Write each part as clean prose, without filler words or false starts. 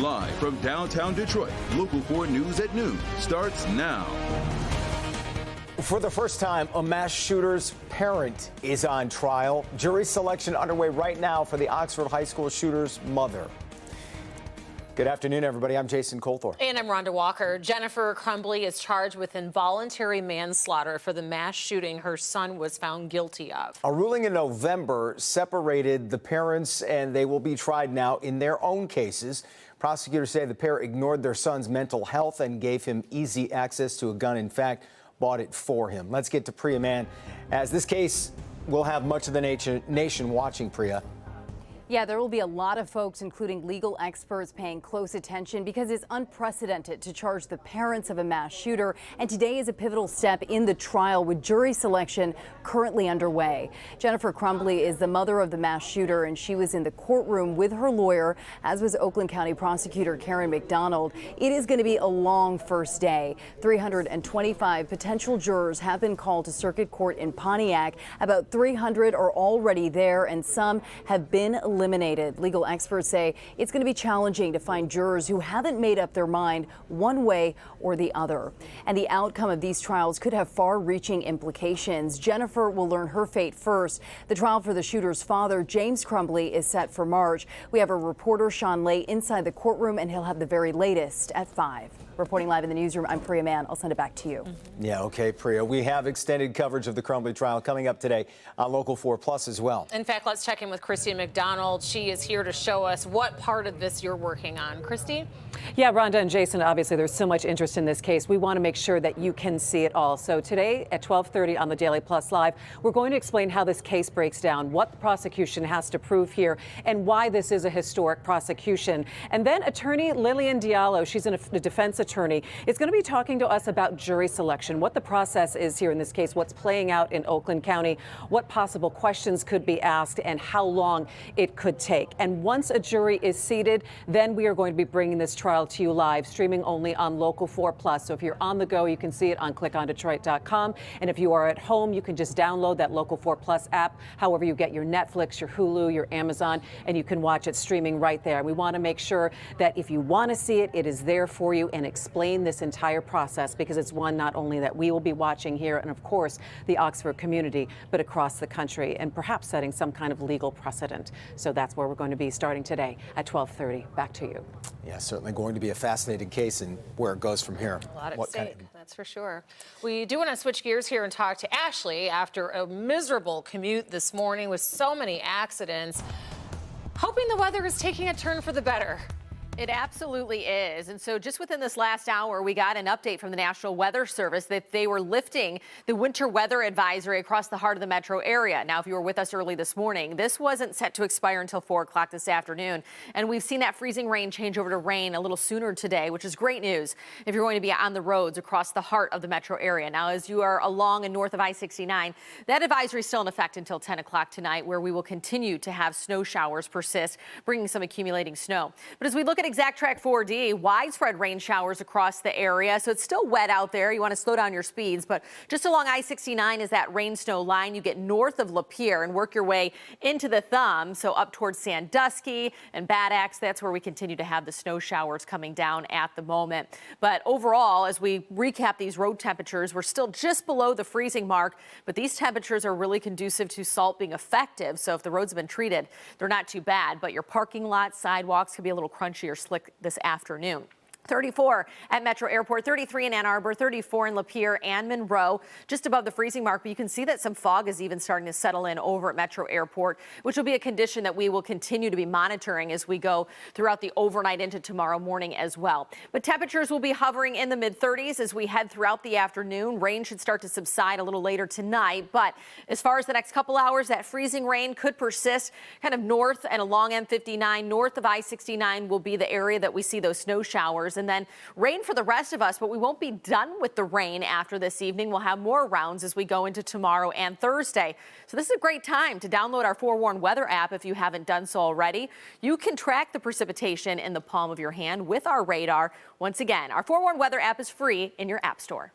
Live from downtown Detroit, Local 4 News at noon starts now. For the first time, a mass shooter's parent is on trial. Jury selection underway right now for the Oxford High School shooter's mother. Good afternoon, everybody. I'm Jason Colthorpe. And I'm Rhonda Walker. Jennifer Crumbley is charged with involuntary manslaughter for the mass shooting her son was found guilty of. A ruling in November separated the parents, and they will be tried now in their own cases. Prosecutors say the pair ignored their son's mental health and gave him easy access to a gun. In fact, bought it for him. Let's get to Priya Mann, as this case will have much of the nation watching, Priya. Yeah, there will be a lot of folks, including legal experts, paying close attention because it's unprecedented to charge the parents of a mass shooter. And today is a pivotal step in the trial with jury selection currently underway. Jennifer Crumbley is the mother of the mass shooter, and she was in the courtroom with her lawyer, as was Oakland County Prosecutor Karen McDonald. It is going to be a long first day. 325 potential jurors have been called to circuit court in Pontiac. About 300 are already there, and some have been eliminated. Legal experts say it's going to be challenging to find jurors who haven't made up their mind one way or the other. And the outcome of these trials could have far-reaching implications. Jennifer will learn her fate first. The trial for the shooter's father, James Crumbley, is set for March. We have a reporter, Sean Lay, inside the courtroom, and he'll have the very latest at 5. Reporting live in the newsroom, I'm Priya Mann. I'll send it back to you. Yeah, okay, Priya. We have extended coverage of the Crumbley trial coming up today on Local 4 Plus as well. In fact, let's check in with Christy McDonald. She is here to show us what part of this you're working on. Christy? Yeah, Rhonda and Jason, obviously there's so much interest in this case. We want to make sure that you can see it all. So today at 12:30 on the Daily Plus Live, we're going to explain how this case breaks down, what the prosecution has to prove here, and why this is a historic prosecution. And then attorney Lillian Diallo, she's a defense attorney, is going to be talking to us about jury selection, what the process is here in this case, what's playing out in Oakland County, what possible questions could be asked, and how long it could take. And once a jury is seated, then we are going to be bringing this trial to you live, streaming only on Local 4 Plus. So if you're on the go, you can see it on clickondetroit.com. And if you are at home, you can just download that Local 4 Plus app, however you get your Netflix, your Hulu, your Amazon, and you can watch it streaming right there. We want to make sure that if you want to see it, it is there for you, and explain this entire process, because it's one not only that we will be watching here and, of course, the Oxford community, but across the country, and perhaps setting some kind of legal precedent. So that's where we're going to be starting today at 12:30. Back to you. Yeah, certainly going to be a fascinating case, and where it goes from here. A lot at stake, that's for sure. We do want to switch gears here and talk to Ashley after a miserable commute this morning with so many accidents. Hoping the weather is taking a turn for the better. It absolutely is. And so just within this last hour, we got an update from the National Weather Service that they were lifting the winter weather advisory across the heart of the metro area. Now, if you were with us early this morning, this wasn't set to expire until 4 o'clock this afternoon. And we've seen that freezing rain change over to rain a little sooner today, which is great news if you're going to be on the roads across the heart of the metro area. Now, as you are along and north of I-69, that advisory is still in effect until 10 o'clock tonight, where we will continue to have snow showers persist, bringing some accumulating snow. But as we look at Exact Track 4D, widespread rain showers across the area. So it's still wet out there. You want to slow down your speeds, but just along I-69 is that rain snow line. You get north of Lapeer and work your way into the Thumb. So up towards Sandusky and Bad Axe, that's where we continue to have the snow showers coming down at the moment. But overall, as we recap these road temperatures, we're still just below the freezing mark, but these temperatures are really conducive to salt being effective. So if the roads have been treated, they're not too bad, but your parking lots, sidewalks could be a little crunchy or slick this afternoon. 34 at Metro Airport, 33 in Ann Arbor, 34 in Lapeer and Monroe, just above the freezing mark. But you can see that some fog is even starting to settle in over at Metro Airport, which will be a condition that we will continue to be monitoring as we go throughout the overnight into tomorrow morning as well. But temperatures will be hovering in the mid-30s as we head throughout the afternoon. Rain should start to subside a little later tonight. But as far as the next couple hours, that freezing rain could persist kind of north and along M59. North of I-69 will be the area that we see those snow showers. And then rain for the rest of us, but we won't be done with the rain after this evening. We'll have more rounds as we go into tomorrow and Thursday. So this is a great time to download our Forewarn Weather app if you haven't done so already. You can track the precipitation in the palm of your hand with our radar. Once again, our Forewarn Weather app is free in your app store.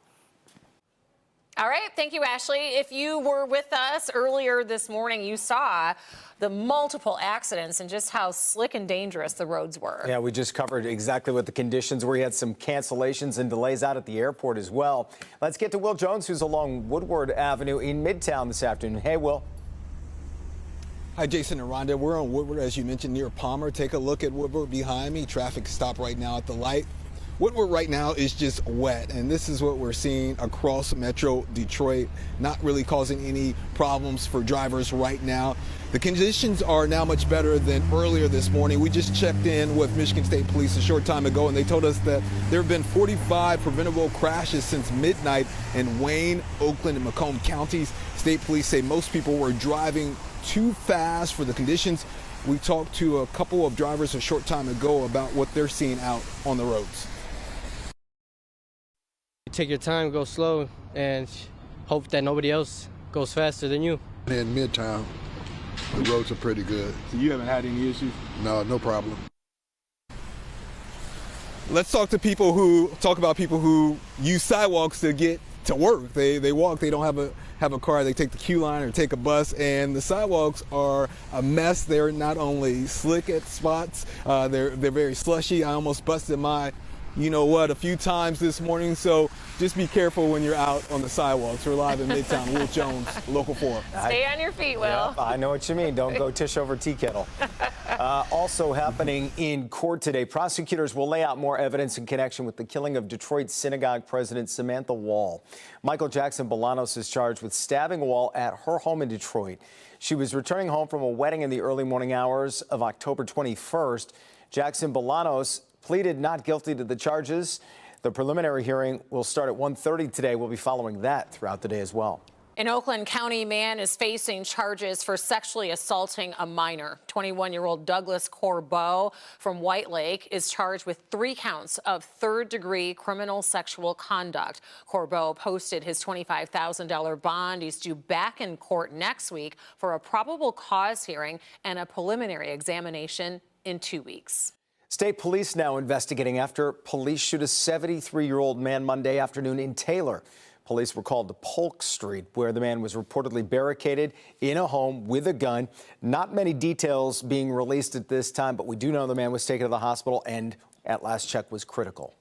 All right. Thank you, Ashley. If you were with us earlier this morning, you saw the multiple accidents and just how slick and dangerous the roads were. Yeah, we just covered exactly what the conditions were. We had some cancellations and delays out at the airport as well. Let's get to Will Jones, who's along Woodward Avenue in Midtown this afternoon. Hey, Will. Hi, Jason and Rhonda. We're on Woodward, as you mentioned, near Palmer. Take a look at Woodward behind me. Traffic stopped right now at the light. Woodward right now is just wet, and this is what we're seeing across Metro Detroit, not really causing any problems for drivers right now. The conditions are now much better than earlier this morning. We just checked in with Michigan State Police a short time ago, and they told us that there have been 45 preventable crashes since midnight in Wayne, Oakland, and Macomb counties. State Police say most people were driving too fast for the conditions. We talked to a couple of drivers a short time ago about what they're seeing out on the roads. Take your time, go slow, and hope that nobody else goes faster than you. In Midtown, the roads are pretty good. So you haven't had any issues? No problem. Let's talk about people who use sidewalks to get to work. They walk. They don't have a car. They take the Q line or take a bus, and the sidewalks are a mess. They're not only slick at spots, they're very slushy. I almost busted my a few times this morning, so just be careful when you're out on the sidewalks. We're live in Midtown. Will Jones, Local 4. Stay on your feet, Will. Yeah, I know what you mean. Don't go tish over tea kettle. Also happening in court today, prosecutors will lay out more evidence in connection with the killing of Detroit synagogue president Samantha Wall. Michael Jackson Bolanos is charged with stabbing Wall at her home in Detroit. She was returning home from a wedding in the early morning hours of October 21st. Jackson Bolanos pleaded not guilty to the charges. The preliminary hearing will start at 1:30 today. We'll be following that throughout the day as well. An Oakland County man is facing charges for sexually assaulting a minor. 21-year-old Douglas Corbeau from White Lake is charged with 3 counts of third-degree criminal sexual conduct. Corbeau posted his $25,000 bond. He's due back in court next week for a probable cause hearing and a preliminary examination in 2 weeks. State police now investigating after police shoot a 73-year-old man Monday afternoon in Taylor. Police were called to Polk Street, where the man was reportedly barricaded in a home with a gun. Not many details being released at this time, but we do know the man was taken to the hospital and at last check was critical.